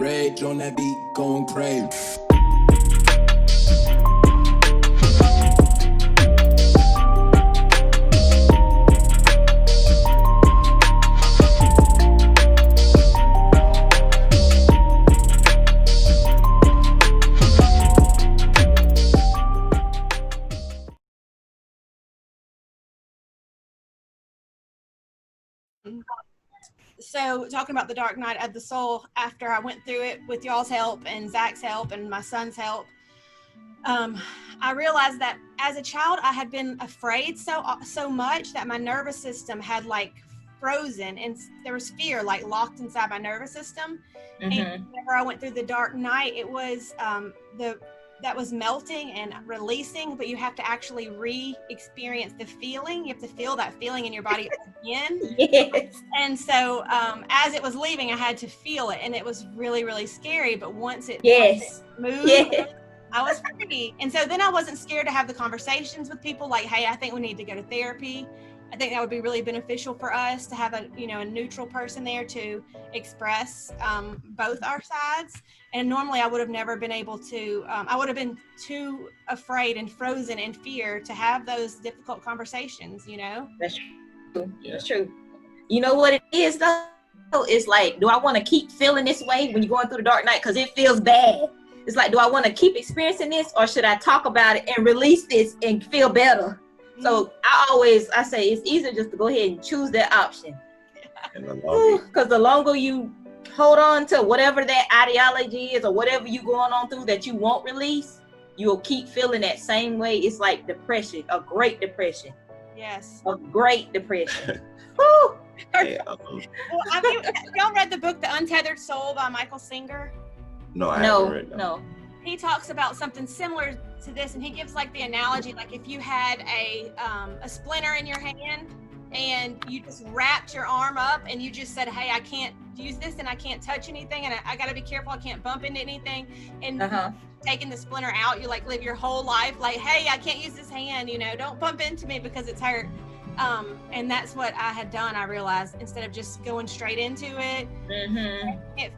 Rage on that beat, going crazy. So talking about the Dark Night of the Soul, after I went through it with y'all's help and Zach's help and my son's help, I realized that as a child I had been afraid so much that my nervous system had like frozen, and there was fear like locked inside my nervous system. And whenever I went through the Dark Night, it was that was melting and releasing, but you have to actually re-experience the feeling. You have to feel that feeling in your body again. Yes. And so as it was leaving, I had to feel it, and it was really, really scary. But once it moved, I was free. And so then I wasn't scared to have the conversations with people like, hey, I think we need to go to therapy. I think that would be really beneficial for us to have a neutral person there to express both our sides. And normally I would have never been able to, I would have been too afraid and frozen in fear to have those difficult conversations, That's true. Yeah. That's true. You know what it is though? It's like, do I want to keep feeling this way when you're going through the dark night? Because it feels bad. It's like, do I want to keep experiencing this, or should I talk about it and release this and feel better? So I say it's easier just to go ahead and choose that option. Because the longer you hold on to whatever that ideology is or whatever you're going on through that you won't release, you'll keep feeling that same way. It's like depression, a great depression. Yes. A great depression. Well, have y'all read the book The Untethered Soul by Michael Singer? No, I haven't read that. No. He talks about something similar to this, and he gives like the analogy, like if you had a splinter in your hand and you just wrapped your arm up and you just said, hey, I can't use this and I can't touch anything and I got to be careful, I can't bump into anything, and taking the splinter out, you like live your whole life like, hey, I can't use this hand, don't bump into me because it's hurt. And that's what I had done. I realized, instead of just going straight into it,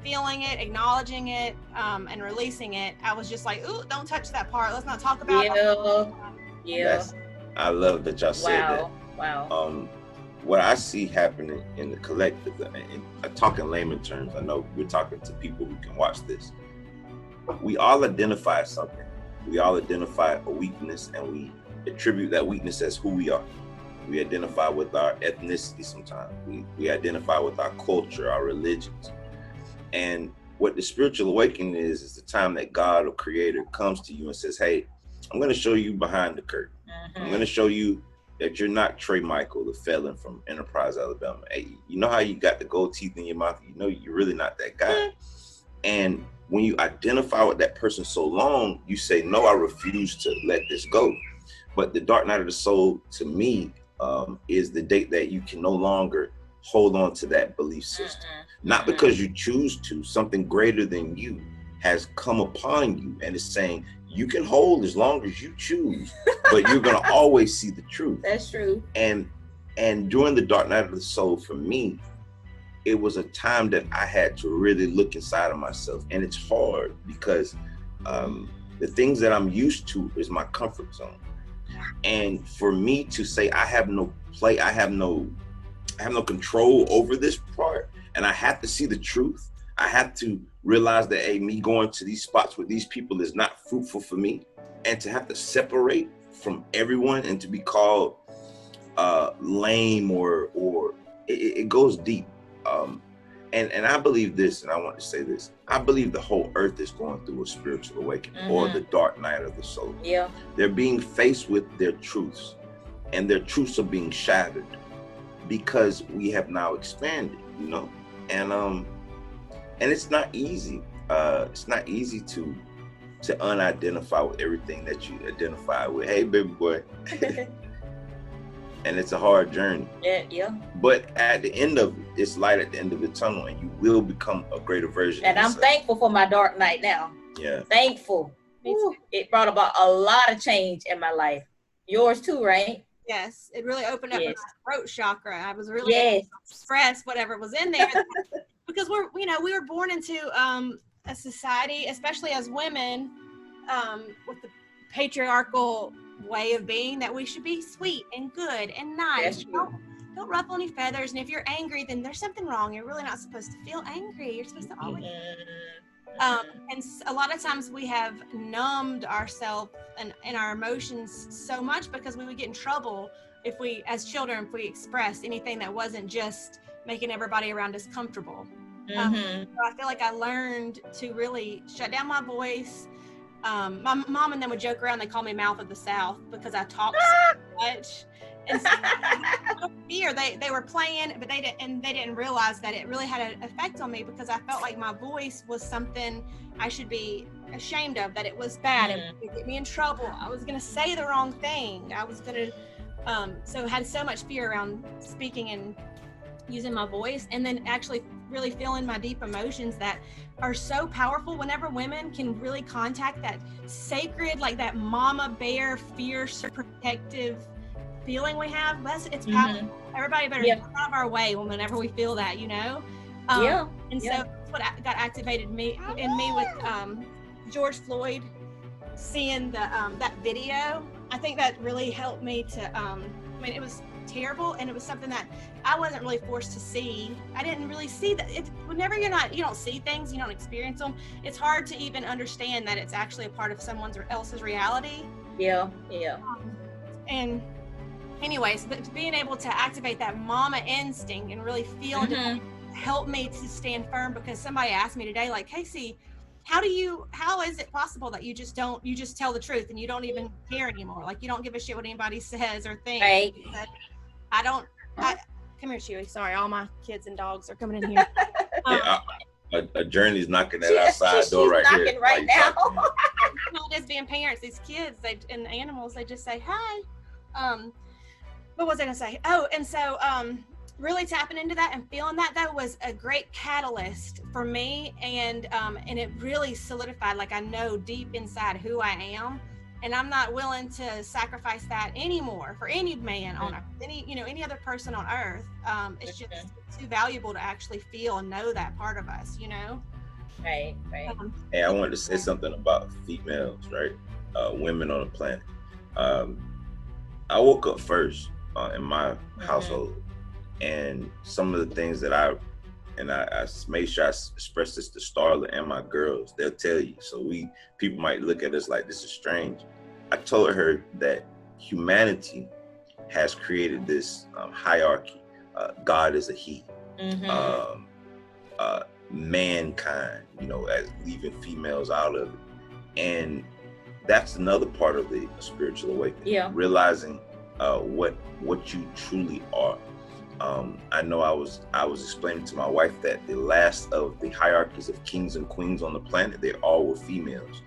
feeling it, acknowledging it, and releasing it, I was just like, ooh, don't touch that part. Let's not talk about it. Yeah. I love that y'all said that. Wow. What I see happening in the collective, and talking layman terms, I know we're talking to people who can watch this. We all identify something. We all identify a weakness, and we attribute that weakness as who we are. We identify with our ethnicity sometimes. We identify with our culture, our religions. And what the spiritual awakening is the time that God or Creator comes to you and says, hey, I'm going to show you behind the curtain. I'm going to show you that you're not Trey Michael, the felon from Enterprise, Alabama. Hey, you know how you got the gold teeth in your mouth? You know you're really not that guy. And when you identify with that person so long, you say, no, I refuse to let this go. But the dark night of the soul, to me, is the date that you can no longer hold on to that belief system. Not because you choose to, something greater than you has come upon you and is saying, you can hold as long as you choose, but you're gonna always see the truth. That's true. And during the dark night of the soul, for me, it was a time that I had to really look inside of myself. And it's hard because the things that I'm used to is my comfort zone. And for me to say I have no control over this part, and I have to see the truth. I have to realize that, hey, me going to these spots with these people is not fruitful for me, and to have to separate from everyone and to be called lame or it goes deep. And I believe this, and I want to say this. I believe the whole earth is going through a spiritual awakening or the dark night of the soul. Yeah. They're being faced with their truths, and their truths are being shattered because we have now expanded, and it's not easy. It's not easy to unidentify with everything that you identify with. Hey, baby boy. And it's a hard journey. Yeah. But at the end of it, it's light at the end of the tunnel, and you will become a greater version. And I'm thankful for my dark night now. Yeah. Thankful. Ooh, it brought about a lot of change in my life. Yours too, right? Yes. It really opened up my throat chakra. I was really able to express whatever was in there because we were born into a society, especially as women, with the patriarchal way of being, that we should be sweet and good and nice. Don't ruffle any feathers. And if you're angry, then there's something wrong. You're really not supposed to feel angry. You're supposed to always. And a lot of times we have numbed ourselves and our emotions so much because we would get in trouble if we, as children, if we expressed anything that wasn't just making everybody around us comfortable. So I feel like I learned to really shut down my voice. My mom and them would joke around. They call me Mouth of the South because I talk so much. And so fear, they were playing, but they didn't realize that it really had an effect on me because I felt like my voice was something I should be ashamed of, that it was bad. It would get me in trouble. I was going to say the wrong thing. I was going to, so had so much fear around speaking and using my voice, and then actually really feeling my deep emotions that are so powerful. Whenever women can really contact that sacred, like that mama bear, fierce, protective feeling we have, it's powerful. Everybody better get out of our way whenever we feel that, you know. And so that's what got activated in me with George Floyd, seeing the that video. I think that really helped me to I mean, it was terrible, and it was something that I wasn't really forced to see. I didn't really see that. Whenever you don't see things, you don't experience them, it's hard to even understand that it's actually a part of someone else's reality. And anyways, but being able to activate that mama instinct and really feel it helped me to stand firm, because somebody asked me today, like, Casey, how is it possible that you just tell the truth and you don't even care anymore? Like, you don't give a shit what anybody says or thinks. Right. Come here, Chewy. Sorry, all my kids and dogs are coming in here. A journey's knocking at our side door right here. Knocking right now. Not just being parents, these kids, and animals, they just say hi. What was I gonna say? Oh, and so really tapping into that and feeling that was a great catalyst for me, and it really solidified, like, I know deep inside who I am, and I'm not willing to sacrifice that anymore for any man on earth, any other person on earth. It's just too valuable to actually feel and know that part of us, you know. Right. Hey, I wanted to say something about females, right? Women on the planet. I woke up first in my household, and some of the things that I made sure I express this to Starla and my girls. They'll tell you. So people might look at us like this is strange. I told her that humanity has created this hierarchy. God is a he. Mankind, as leaving females out of it, and that's another part of the spiritual awakening. Realizing what you truly are. I know I was explaining to my wife that the last of the hierarchies of kings and queens on the planet, they all were females.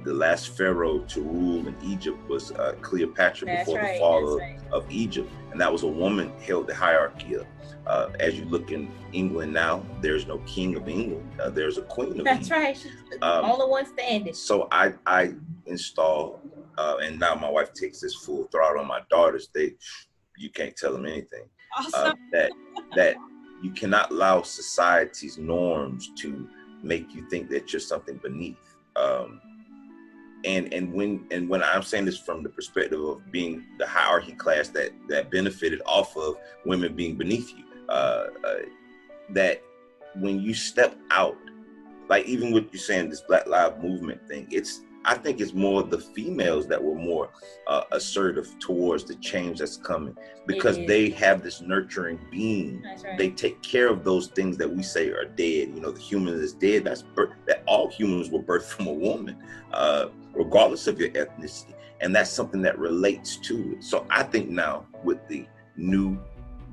The last pharaoh to rule in Egypt was Cleopatra. That's before the fall of Egypt, and that was a woman held the hierarchy up. As you look in England now, there's no king of England. There's a queen of England. That's right. She's the only one standing. So I install, and now my wife takes this full throttle on my daughters. You can't tell them anything. Awesome. That you cannot allow society's norms to make you think that you're something beneath. And when I'm saying this from the perspective of being the hierarchy class that benefited off of women being beneath you, that when you step out, like even what you're saying, this Black Lives Movement thing, I think it's more the females that were more assertive towards the change that's coming, because they have this nurturing being. That's right. They take care of those things that we say are dead. The human is dead. That all humans were birthed from a woman, regardless of your ethnicity. And that's something that relates to it. So I think now with the new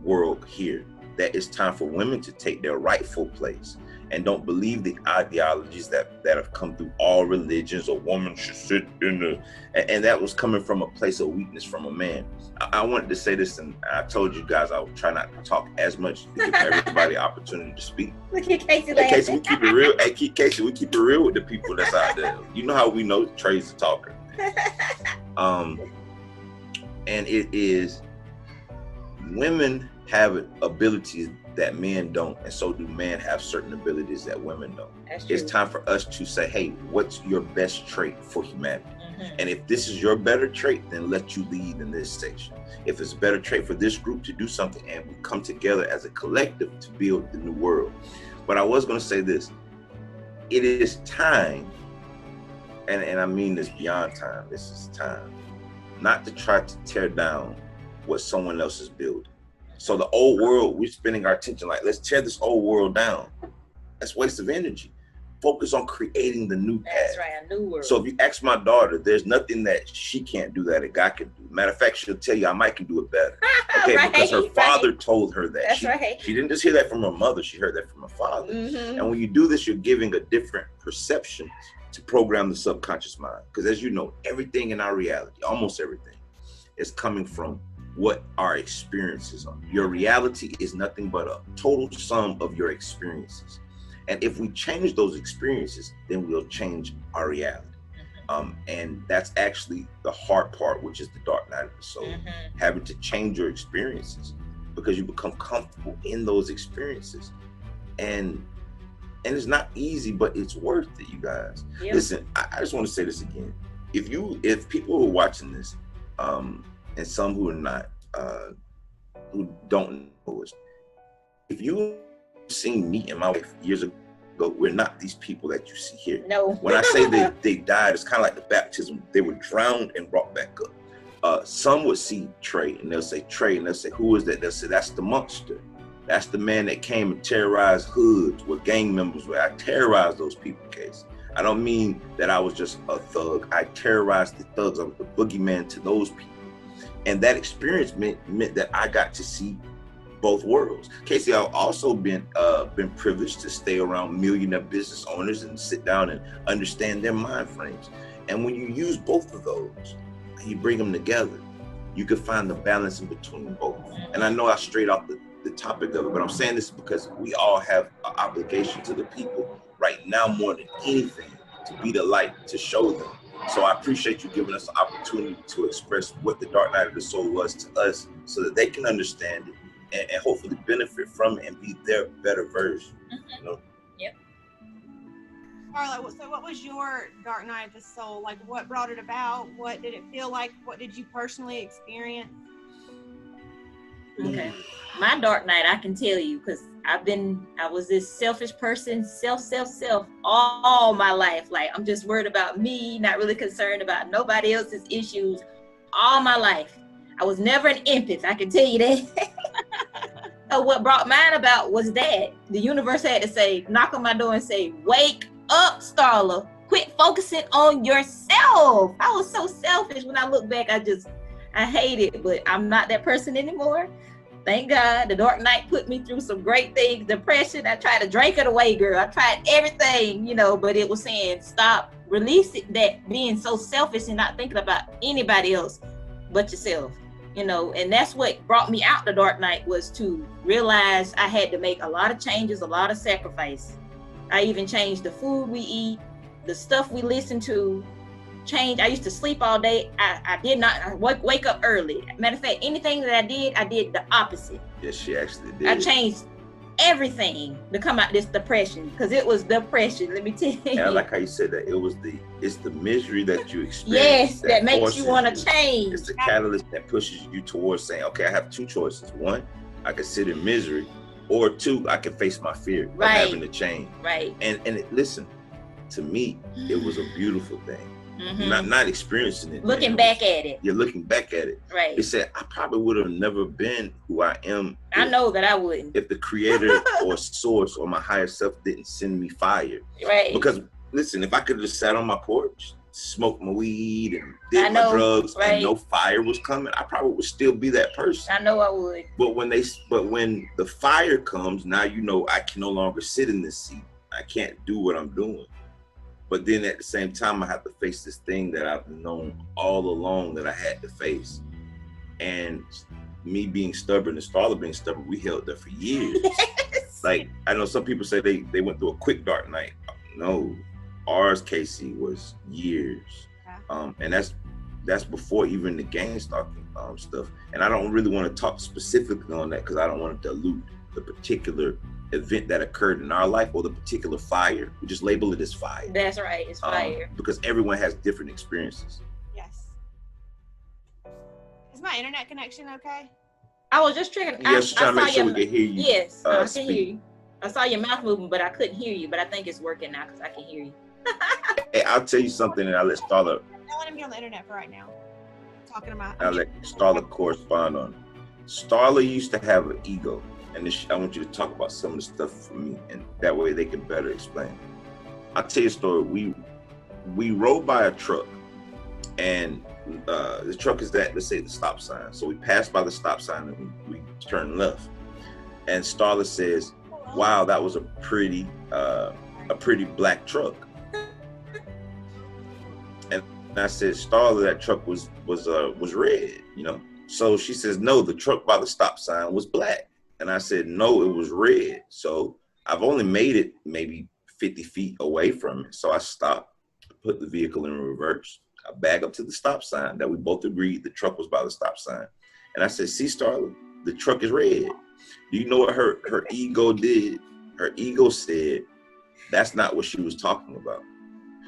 world here, that it's time for women to take their rightful place and don't believe the ideologies that have come through all religions. A woman should sit and that was coming from a place of weakness from a man. I wanted to say this, and I told you guys I would try not to talk as much to give everybody opportunity to speak. Look at Casey. Hey, Casey, we keep it real. Hey, Casey, we keep it real with the people that's out there. You know how we know Trey's a talker. And it is women have abilities that men don't, and so do men have certain abilities that women don't. That's true. It's time for us to say, hey, what's your best trait for humanity? Mhm. And if this is your better trait, then let you lead in this station. If it's a better trait for this group to do something, and we come together as a collective to build the new world. But I was going to say this, it is time, and I mean this beyond time, this is time, not to try to tear down what someone else is building. So the old world, we're spending our attention like, let's tear this old world down. That's waste of energy. Focus on creating the new path. That's right, a new world. So if you ask my daughter, there's nothing that she can't do that a guy can do. Matter of fact, she'll tell you I might can do it better. Okay, Right, because her father right. told her that. That's right. She didn't just hear that from her mother, she heard that from her father. Mhm. And when you do this, you're giving a different perception to program the subconscious mind. Because as you know, everything in our reality, almost everything, is coming from what our experiences are. Your reality is nothing but a total sum of your experiences. And if we change those experiences, then we'll change our reality. And that's actually the hard part, which is the dark night of the soul, having to change your experiences because you become comfortable in those experiences. And it's not easy, but it's worth it, you guys. Yep. Listen, I just want to say this again. If people who are watching this, and some who are not, who don't know us, if you seen me and my wife years ago, we're not these people that you see here. No. When I say they died, it's kind of like the baptism. They were drowned and brought back up. Some would see Trey and they'll say, Trey, and they'll say, who is that? They'll say, that's the monster. That's the man that came and terrorized hoods where gang members were. I terrorized those people, Case. I don't mean that I was just a thug. I terrorized the thugs. I was the boogeyman to those people. And that experience meant that I got to see both worlds. Casey, I've also been privileged to stay around millionaire business owners and sit down and understand their mind frames. And when you use both of those and you bring them together, you can find the balance in between both. And I know I strayed off the topic of it, but I'm saying this because we all have an obligation to the people right now more than anything to be the light, to show them. So I appreciate you giving us the opportunity to express what the dark night of the soul was to us so that they can understand it and hopefully benefit from it and be their better version. You know? Yep. Carla, so what was your dark night of the soul? Like, what brought it about? What did it feel like? What did you personally experience? Okay. My dark night, I can tell you, because I was this selfish person, self all my life. Like, I'm just worried about me, not really concerned about nobody else's issues all my life. I was never an empath, I can tell you that. So what brought mine about was that the universe had to say, knock on my door and say, wake up, Starla, quit focusing on yourself. I was so selfish. When I look back, I hate it, but I'm not that person anymore. Thank God. The dark night put me through some great things. Depression, I tried to drink it away, girl. I tried everything, but it was saying, stop, release it, that being so selfish and not thinking about anybody else but yourself, and that's what brought me out the dark night, was to realize I had to make a lot of changes, a lot of sacrifice. I even changed the food we eat, the stuff we listen to, I used to sleep all day. I did not wake up early. Matter of fact, anything that I did the opposite. Yes, she actually did. I changed everything to come out this depression, because it was depression, let me tell you. And I like how you said that. It's the misery that you experience. Yes, that makes you want to change. It's the catalyst that pushes you towards saying, okay, I have two choices. One, I can sit in misery, or two, I can face my fear of having to change. Right. And listen, to me, it was a beautiful thing. Mm-hmm. Not experiencing it. Looking back at it. You're looking back at it. Right. It said, I probably would have never been who I am. I know that I wouldn't. If the creator or source or my higher self didn't send me fire. Right. Because listen, if I could have just sat on my porch, smoked my weed and did my drugs, right, and no fire was coming, I probably would still be that person. I know I would. But when the fire comes, now I can no longer sit in this seat. I can't do what I'm doing. But then at the same time, I have to face this thing that I've known all along that I had to face. And me being stubborn and Starla being stubborn, we held that for years. Yes. Like, I know some people say they went through a quick dark night. No, ours, Casey, was years. And that's that's before even the gang stalking stuff. And I don't really want to talk specifically on that because I don't want to dilute the particular event that occurred in our life or the particular fire. We just label it as fire. That's right. It's fire. Because everyone has different experiences. Yes. Is my internet connection okay? I was just checking. Yes, trying to make sure we can hear you. Yes, I can speak. hear you. I saw your mouth moving, but I couldn't hear you. But I think it's working now because I can hear you. Hey, I'll tell you something, and I'll let Starla. Don't let him be on the internet for right now. I'm talking about. I'll let Starla correspond on it. Starla used to have an ego, and I want you to talk about some of the stuff for me, and that way they can better explain. I'll tell you a story. We rode by a truck, and the truck is at, let's say, the stop sign. So we passed by the stop sign and we turned left. And Starla says, "Wow, that was a pretty black truck." And I said, "Starla, that truck was red, you know?" So she says, "No, the truck by the stop sign was black." And I said, "No, it was red." So I've only made it maybe 50 feet away from it. So I stopped, put the vehicle in reverse. I back up to the stop sign that we both agreed the truck was by the stop sign. And I said, "See, Starla, the truck is red." Do you know what her ego did? Her ego said, that's not what she was talking about.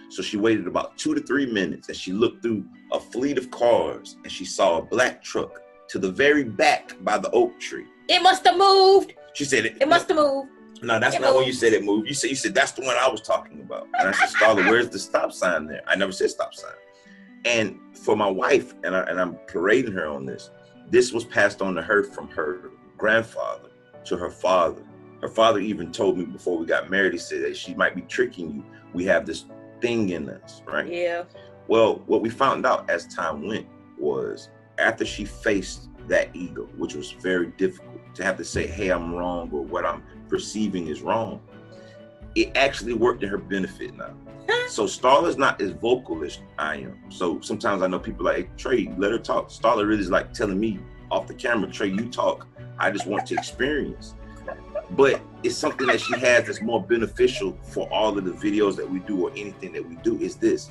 So she waited about 2 to 3 minutes and she looked through a fleet of cars and she saw a black truck to the very back by the oak tree. It must have moved. She said It must have moved. No, that's not when you said it moved. You said that's the one I was talking about. And I said, "Starla, where's the stop sign there?" I never said stop sign. And for my wife, and I'm parading her on this, this was passed on to her from her grandfather to her father. Her father even told me before we got married, he said that she might be tricking you. We have this thing in us, right? Yeah. Well, what we found out as time went was after she faced that ego, which was very difficult to have to say, "Hey, I'm wrong," or what I'm perceiving is wrong, it actually worked in her benefit now. So Starla's not as vocal as I am. So sometimes I know people like, "Hey, Trey, let her talk." Starla really is like telling me off the camera, "Trey, you talk. I just want to experience." But it's something that she has that's more beneficial for all of the videos that we do or anything that we do is this.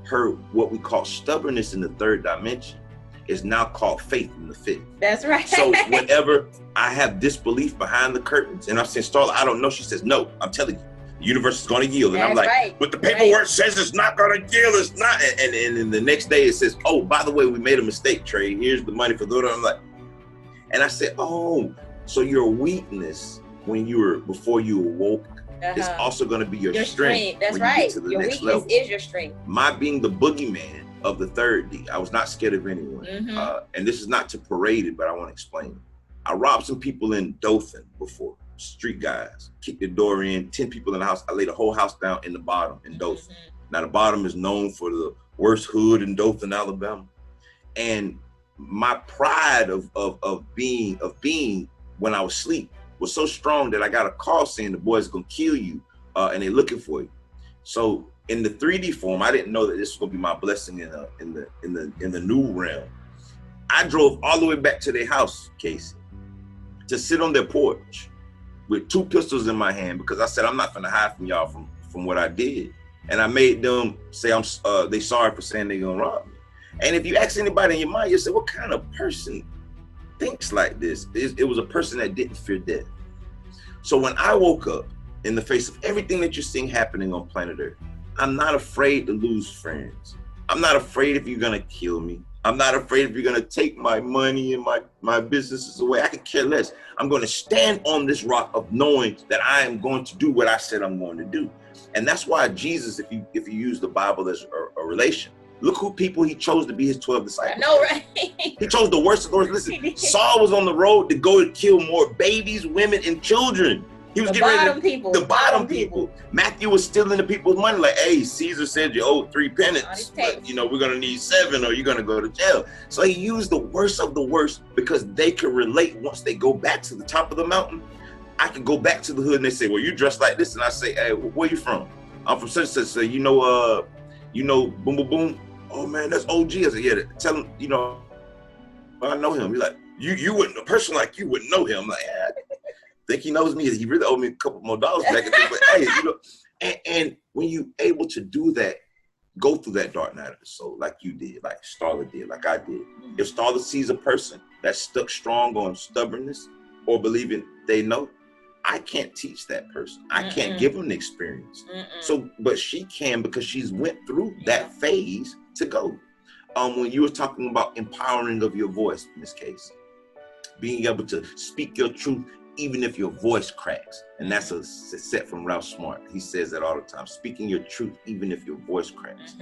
Her, what we call stubbornness in the third dimension is now called faith in the fifth. That's right. So whenever I have disbelief behind the curtains and I'm saying, "Starla, I don't know," she says, "No, I'm telling you, the universe is going to yield." And I'm like, right. "But the paperwork says it's not going to yield. It's not." And then the next day it says, "Oh, by the way, we made a mistake, Trey. Here's the money for the." I'm like, and I said, "Oh, so your weakness before you awoke is also going to be your strength. That's when right. You get to the your next weakness level. Is your strength. My being the boogeyman of the third D, I was not scared of anyone. And this is not to parade it, but I want to explain it. I robbed some people in Dothan before, street guys, kicked the door in, 10 people in the house. I laid the whole house down in the bottom in Dothan. Now the bottom is known for the worst hood in Dothan, Alabama. And my pride of being when I was asleep was so strong that I got a call saying the boys gonna kill you and they're looking for you. So in the 3D form, I didn't know that this was gonna be my blessing in the new realm. I drove all the way back to their house, Casey, to sit on their porch with 2 pistols in my hand because I said I'm not gonna hide from y'all from what I did. And I made them say they sorry for saying they're gonna rob me. And if you ask anybody in your mind, you say, what kind of person thinks like this? It was a person that didn't fear death. So when I woke up in the face of everything that you're seeing happening on planet Earth, I'm not afraid to lose friends. I'm not afraid if you're gonna kill me. I'm not afraid if you're gonna take my money and my businesses away. I could care less. I'm gonna stand on this rock of knowing that I am going to do what I said I'm going to do. And that's why Jesus, if you use the Bible as a relation, look who people he chose to be his 12 disciples. I know, right? He chose the worst of the worst. Listen, Saul was on the road to go to kill more babies, women, and children. He was getting ready to, the bottom people. Matthew was stealing the people's money. Like, "Hey, Caesar said you owed 3 penance, but we're gonna need 7 or you're gonna go to jail." So he used the worst of the worst because they could relate once they go back to the top of the mountain. I could go back to the hood and they say, "Well, you dressed like this," and I say, "Hey, where you from?" "I'm from such and such." Say, you know, boom, boom, boom. "Oh man, that's OG. I said, "Yeah, tell him, I know him." He's like, you wouldn't, a person like you wouldn't know him." I'm like, "Yeah, I think he knows me. He really owed me a couple more dollars back." But hey, and when you able to do that, go through that dark night of the soul like you did, like Starla did, like I did. If Starla sees a person that's stuck strong on stubbornness or believing they know, I can't teach that person. I can't give them the experience. So, but she can, because she's went through that phase to go. When you were talking about empowering of your voice, Miss Casey, being able to speak your truth even if your voice cracks, and that's a set from Ralph Smart. He says that all the time, speaking your truth even if your voice cracks.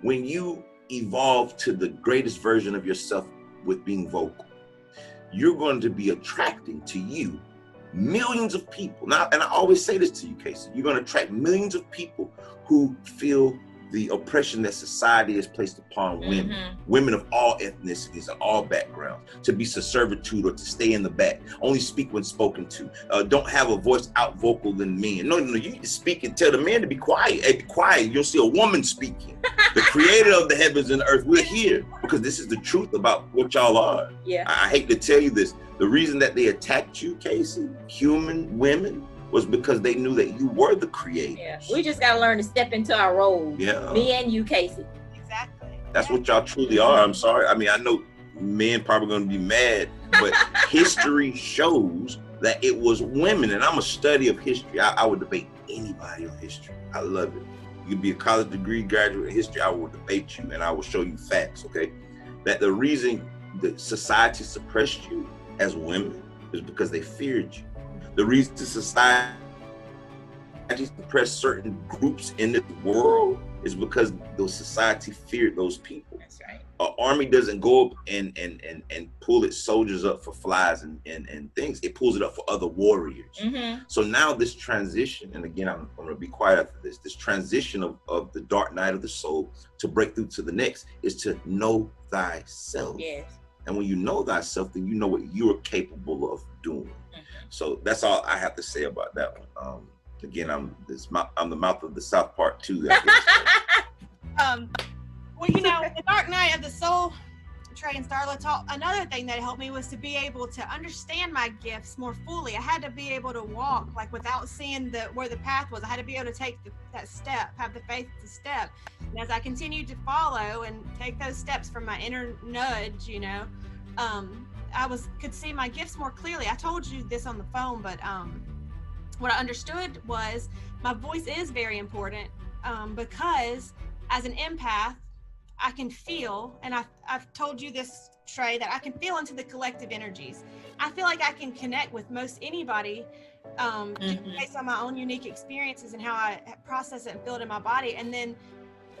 When you evolve to the greatest version of yourself with being vocal, you're going to be attracting to you millions of people. Now, and I always say this to you, Casey, you're going to attract millions of people who feel the oppression that society has placed upon women, women of all ethnicities and all backgrounds, to be servitude or to stay in the back, only speak when spoken to, don't have a voice out vocal than men. No, you need to speak and tell the men to be quiet. Hey, be quiet. You'll see a woman speaking. The creator of the heavens and earth, we're here because this is the truth about what y'all are. I hate to tell you this. The reason that they attacked you, Casey, human women, was because they knew that you were the creator. We just got to learn to step into our role. Me and you, Casey. Exactly. That's what y'all truly are. I'm sorry. I mean, I know men probably going to be mad, but history shows that it was women. And I'm a study of history. I would debate anybody on history. I love it. You could be a college degree graduate in history. I will debate you and I will show you facts, okay? That the reason that society suppressed you as women is because they feared you. The reason society suppressed certain groups in this world is because the society feared those people. That's right. An army doesn't go up and pull its soldiers up for flies and things. It pulls it up for other warriors. So now this transition, and again, I'm going to be quiet after this transition of the dark night of the soul to break through to the next is to know thyself. And when you know thyself, then you know what you're capable of doing. So that's all I have to say about that one. Again, I'm the mouth of the South Part 2. Well, you know, the dark night of the soul, Trey and Starla taught, another thing that helped me was to be able to understand my gifts more fully. I had to be able to walk like without seeing where the path was. I had to be able to take that step, have the faith to step. And as I continued to follow and take those steps from my inner nudge, you know, I could see my gifts more clearly. I told you this on the phone, but what I understood was my voice is very important because as an empath, I can feel, and I've told you this, Trey, that I can feel into the collective energies. I feel like I can connect with most anybody just based on my own unique experiences and how I process it and feel it in my body. And then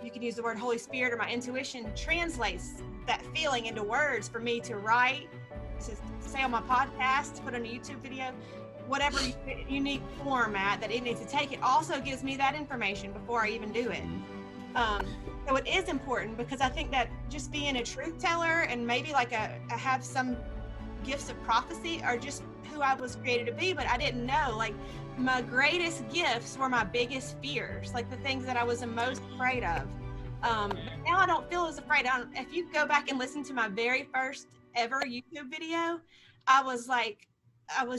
you can use the word Holy Spirit, or my intuition translates that feeling into words for me to write, to say on my podcast, to put on a YouTube video, whatever unique format that it needs to take. It also gives me that information before I even do it. So it is important because I think that just being a truth teller and maybe like I have some gifts of prophecy are just who I was created to be, but I didn't know, like, my greatest gifts were my biggest fears, like the things that I was the most afraid of. But now I don't feel as afraid. If you go back and listen to my very first ever YouTube video, I was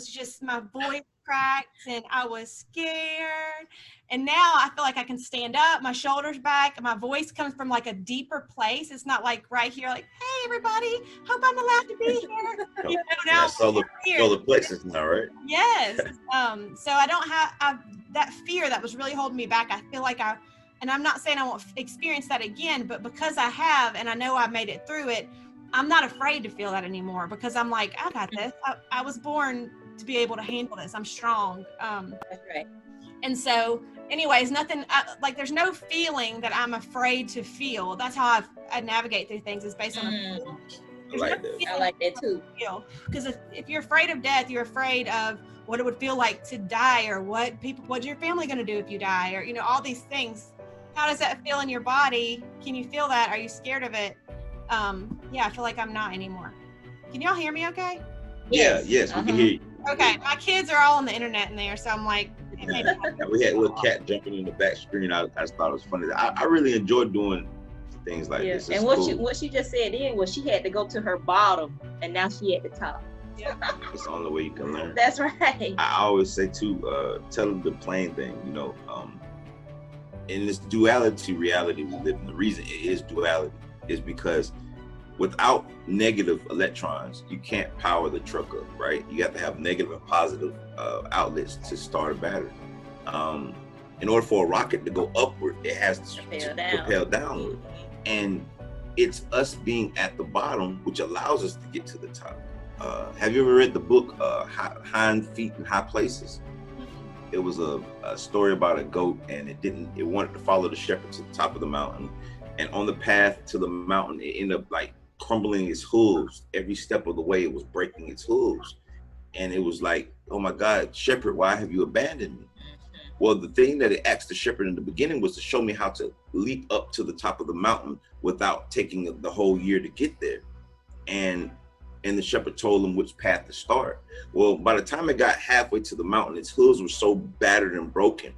just, my voice cracked and I was scared. And now I feel like I can stand up, my shoulders back, my voice comes from like a deeper place. It's not like right here, like, hey everybody, hope I'm allowed to be here. You know, now solar plexus now, right? Yes. So I don't have that fear that was really holding me back. I feel like and I'm not saying I won't experience that again, but because I have, and I know I made it through it, I'm not afraid to feel that anymore because I'm like, I got this. I was born to be able to handle this. I'm strong. That's right. And so anyways, there's no feeling that I'm afraid to feel. That's how I navigate through things, is based on a feeling. I like that too. Because if you're afraid of death, you're afraid of what it would feel like to die, or what's your family going to do if you die, or, you know, all these things. How does that feel in your body? Can you feel that? Are you scared of it? I feel like I'm not anymore. Can y'all hear me okay? Yes, we can hear you. Okay, my kids are all on the internet in there, so I'm like, we had a little cat jumping in the back screen. I just thought it was funny. I really enjoy doing things like this. And what she just said then was she had to go to her bottom, and now she at the top. Yeah. It's the only way you can learn. That's right. I always say too, tell them the plain thing, you know, in this duality reality we live in, the reason it is duality is because without negative electrons, you can't power the truck up, right? You have to have negative and positive outlets to start a battery. In order for a rocket to go upward, it has to propel downward. And it's us being at the bottom, which allows us to get to the top. Have you ever read the book, Hind Feet in High Places? It was a story about a goat, and it wanted to follow the shepherd to the top of the mountain. And on the path to the mountain, it ended up like crumbling its hooves. Every step of the way, it was breaking its hooves. And it was like, oh my God, shepherd, why have you abandoned me? Well, the thing that it asked the shepherd in the beginning was to show me how to leap up to the top of the mountain without taking the whole year to get there. And the shepherd told him which path to start. Well, by the time it got halfway to the mountain, its hooves were so battered and broken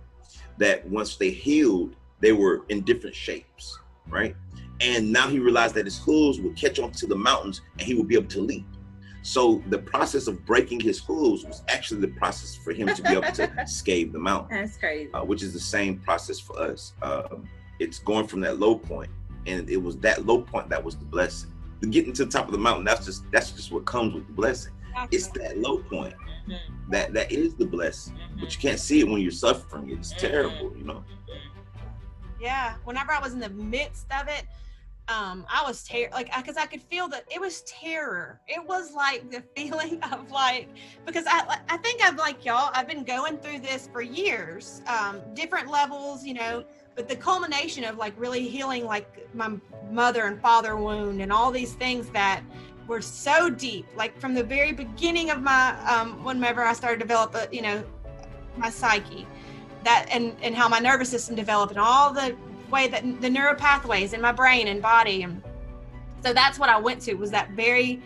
that once they healed, they were in different shapes, right? And now he realized that his hooves would catch on to the mountains and he would be able to leap. So the process of breaking his hooves was actually the process for him to be able to scale the mountain. That's crazy. Which is the same process for us. It's going from that low point, and it was that low point that was the blessing. Getting to the top of the mountain, that's just what comes with the blessing. It's that low point that is the blessing, but you can't see it when you're suffering. It's terrible, you know. Yeah, whenever I was in the midst of it, I was because I could feel that it was terror. It was like the feeling of like, because I think I'm like y'all, I've been going through this for years, different levels, you know, but the culmination of like really healing like my mother and father wound and all these things that were so deep, like from the very beginning of my, whenever I started to develop, you know, my psyche, that and how my nervous system developed and all the way that the neural pathways in my brain and body. And so that's what I went to, was that very,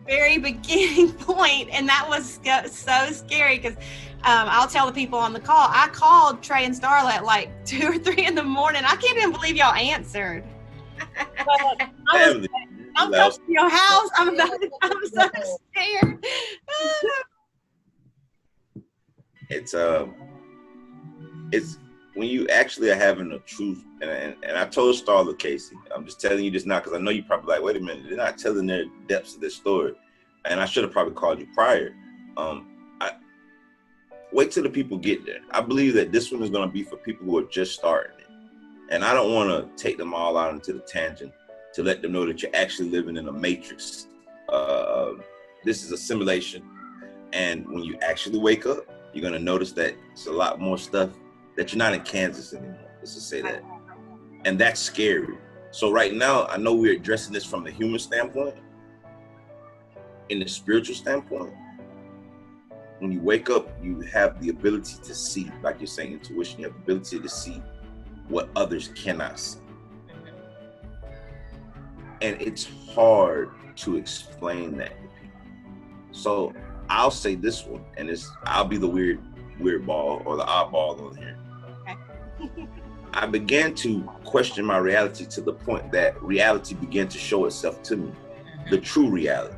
very beginning point. And that was so scary because I'll tell the people on the call, I called Trey and Starla at like 2 or 3 in the morning. I can't even believe y'all answered. I'm coming to your house. I'm so scared. It's when you actually are having a truth, and I told Starla, Casey, I'm just telling you this now because I know you probably like, wait a minute, they're not telling their depths of their story. And I should have probably called you prior. Wait till the people get there. I believe that this one is going to be for people who are just starting it. And I don't want to take them all out into the tangent to let them know that you're actually living in a matrix. This is a simulation. And when you actually wake up, you're going to notice that it's a lot more stuff that you're not in Kansas anymore. Let's just say that. And that's scary. So right now, I know we're addressing this from the human standpoint. In the spiritual standpoint, when you wake up, you have the ability to see, like you're saying, intuition. You have the ability to see what others cannot see. And it's hard to explain that to people. So I'll say this one, and I'll be the weird ball or the oddball on here. Okay. I began to question my reality to the point that reality began to show itself to me, the true reality.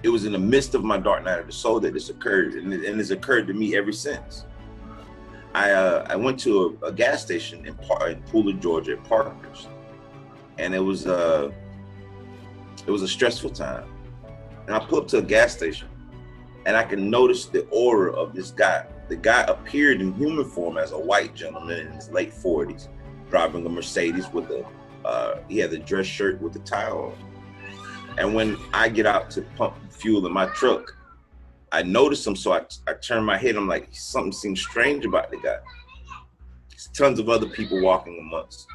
It was in the midst of my dark night of the soul that this occurred, and it's occurred to me ever since. I went to a gas station in Pooler, Georgia, at Parker's, and it was a stressful time. And I pulled up to a gas station, and I can notice the aura of this guy. The guy appeared in human form as a white gentleman in his late 40s, driving a Mercedes with he had the dress shirt with the tie on. And when I get out to pump fuel in my truck, I notice him, so I turn my head. I'm like, something seems strange about the guy. There's tons of other people walking amongst.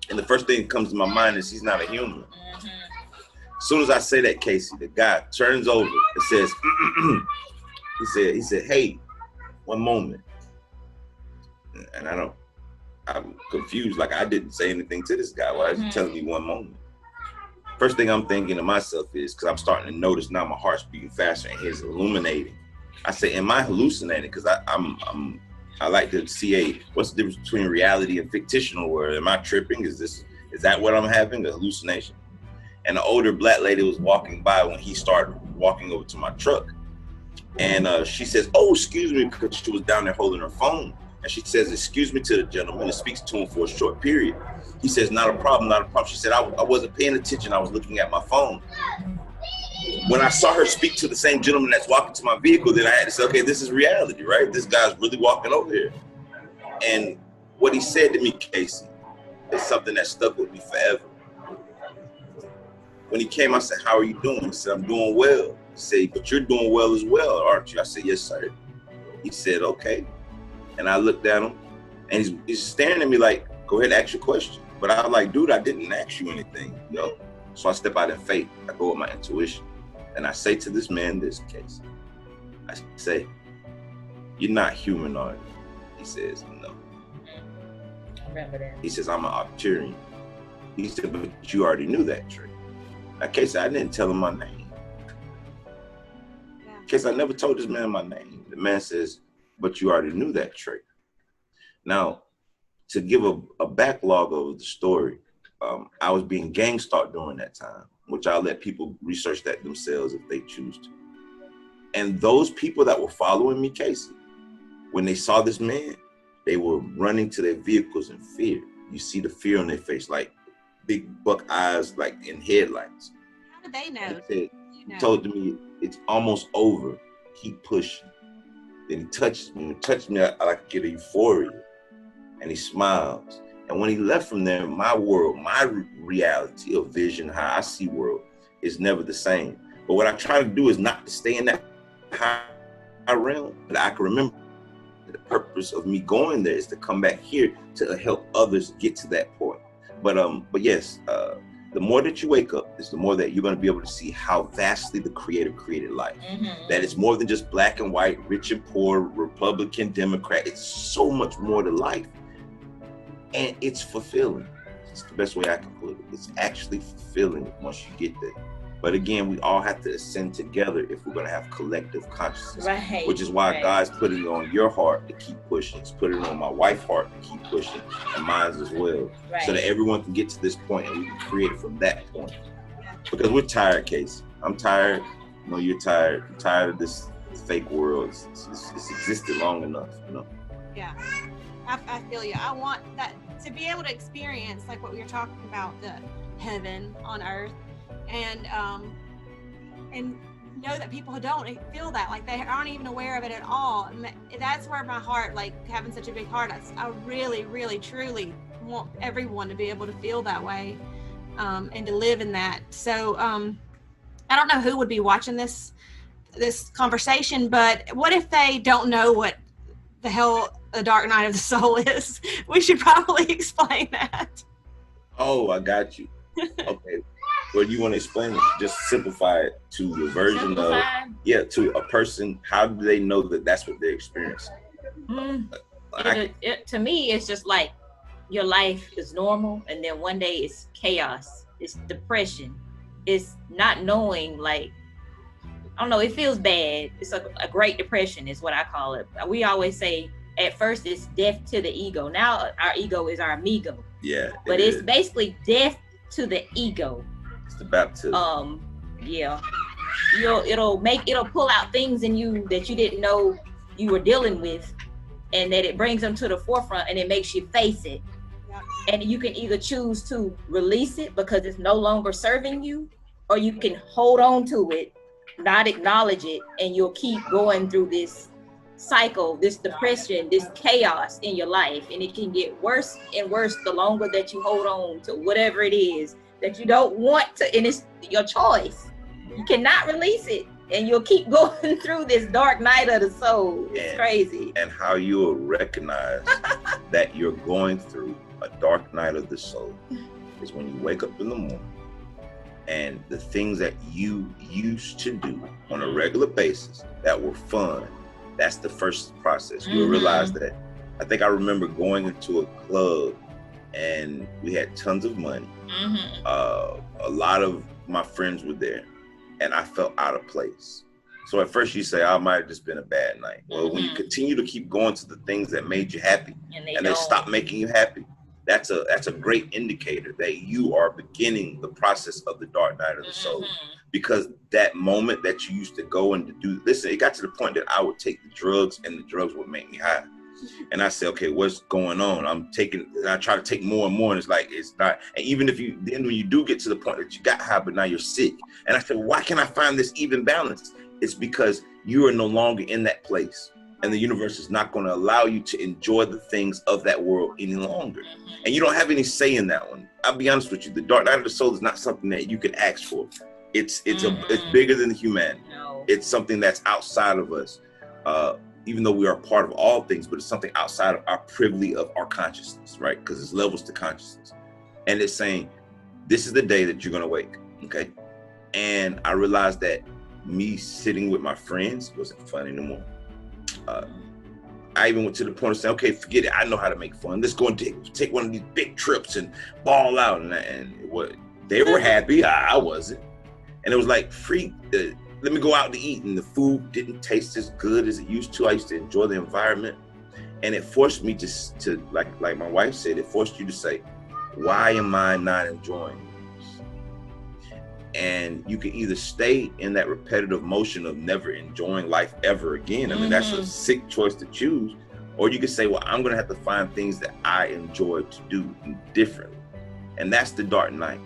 And the first thing that comes to my mind is he's not a human. As soon as I say that, Casey, the guy turns over and says, he said, hey, one moment. And I'm confused, like I didn't say anything to this guy. Why is he telling me one moment? First thing I'm thinking to myself is, because I'm starting to notice now my heart's beating faster and his illuminating. I say, am I hallucinating? Because I like to see what's the difference between reality and fictional world? Am I tripping? Is that what I'm having, a hallucination? And the older black lady was walking by when he started walking over to my truck. And she says, "Oh, excuse me," because she was down there holding her phone. And she says, "Excuse me," to the gentleman and speaks to him for a short period. He says, "Not a problem, not a problem." She said, I wasn't paying attention. I was looking at my phone. When I saw her speak to the same gentleman that's walking to my vehicle, then I had to say, okay, this is reality, right? This guy's really walking over here. And what he said to me, Casey, is something that stuck with me forever. When he came, I said, "How are you doing?" He said, "I'm doing well." He said, "But you're doing well as well, aren't you?" I said, "Yes, sir." He said, "Okay." And I looked at him, and he's staring at me like, "Go ahead and ask your question." But I was like, "Dude, I didn't ask you anything, you know?" So I step out in faith. I go with my intuition. And I say to this man, this case, I say, "You're not human, are you?" He says, "No." I remember that. He says, "I'm an Arcturian." He said, "But you already knew that trick." I Casey, I didn't tell him my name. Yeah. Casey, I never told this man my name. The man says, "But you already knew that trick." Now, to give a backlog of the story, I was being gang stalked during that time, which I'll let people research that themselves if they choose to. And those people that were following me, Casey, when they saw this man, they were running to their vehicles in fear. You see the fear on their face, like big buck eyes, like in headlights. How did they know? He told me, "It's almost over. Keep pushing." Then he touched me. When he touched me, I could get a euphoria. And he smiles. And when he left from there, my world, my reality of vision, how I see world, is never the same. But what I try to do is not to stay in that high realm. But I can remember the purpose of me going there is to come back here to help others get to that point. But yes, the more that you wake up, is the more that you're going to be able to see how vastly the Creator created life. Mm-hmm. That it's more than just black and white, rich and poor, Republican, Democrat. It's so much more to life. And it's fulfilling. It's the best way I can put it. It's actually fulfilling once you get there. But again, we all have to ascend together if we're going to have collective consciousness. Right. Which is why God's putting it on your heart to keep pushing. He's putting it on my wife's heart to keep pushing, and mine as well. Right. So that everyone can get to this point and we can create from that point. Because we're tired, Casey. I'm tired. You know, you're tired. I'm tired of this fake world. It's existed long enough, you know? Yeah. I feel you. I want that to be able to experience like what we were talking about, the heaven on earth, and know that people who don't feel that, like they aren't even aware of it at all. And that's where my heart, like having such a big heart, I really, really, truly want everyone to be able to feel that way, and to live in that. So I don't know who would be watching this conversation, but what if they don't know what the hell the dark night of the soul is? We should probably explain that. Oh, I got you. Okay. Well, you want to explain it? Just simplify it to the version of, to a person. How do they know that that's what they're experiencing? To me, it's just like your life is normal, and then one day it's chaos, it's depression, it's not knowing, like, I don't know, it feels bad. It's a great depression is what I call it. We always say at first it's death to the ego. Now our ego is our amigo. Yeah. But it's basically death to the ego. It's the baptism. Yeah. It'll pull out things in you that you didn't know you were dealing with, and that it brings them to the forefront, and it makes you face it. Yeah. And you can either choose to release it because it's no longer serving you, or you can hold on to it, not acknowledge it, and you'll keep going through this cycle, this depression, this chaos in your life. And it can get worse and worse the longer that you hold on to whatever it is that you don't want to, and it's your choice. You cannot release it, and you'll keep going through this dark night of the soul. It's crazy. And how you will recognize that you're going through a dark night of the soul is when you wake up in the morning, and the things that you used to do on a regular basis that were fun, that's the first process. You'll realize that. I think I remember going into a club and we had tons of money. A lot of my friends were there, and I felt out of place. So at first you say, I might have just been a bad night. Well, when you continue to keep going to the things that made you happy and they stop making you happy, that's a great indicator that you are beginning the process of the dark night of the soul. Because that moment that you used to go and to do, listen, it got to the point that I would take the drugs and the drugs would make me high. And I said, okay, what's going on? I try to take more and more, and it's like, it's not. And even then when you do get to the point that you got high, but now you're sick. And I said, why can't I find this even balance? It's because you are no longer in that place. And the universe is not going to allow you to enjoy the things of that world any longer. And you don't have any say in that one. I'll be honest with you. The dark night of the soul is not something that you can ask for. It's bigger than humanity. No. It's something that's outside of us. Even though we are part of all things, but it's something outside of our privy of our consciousness, right? Because it's levels to consciousness. And it's saying, this is the day that you're going to wake, okay? And I realized that me sitting with my friends wasn't fun anymore. I even went to the point of saying, okay, forget it. I know how to make fun. Let's go and take one of these big trips and ball out. And they were happy. I wasn't. And it was like, let me go out to eat, and the food didn't taste as good as it used to. I used to enjoy the environment, and it forced me to like my wife said, it forced you to say, why am I not enjoying this? And you can either stay in that repetitive motion of never enjoying life ever again. I mean, that's a sick choice to choose. Or you can say, well, I'm gonna have to find things that I enjoy to do differently. And that's the dark night.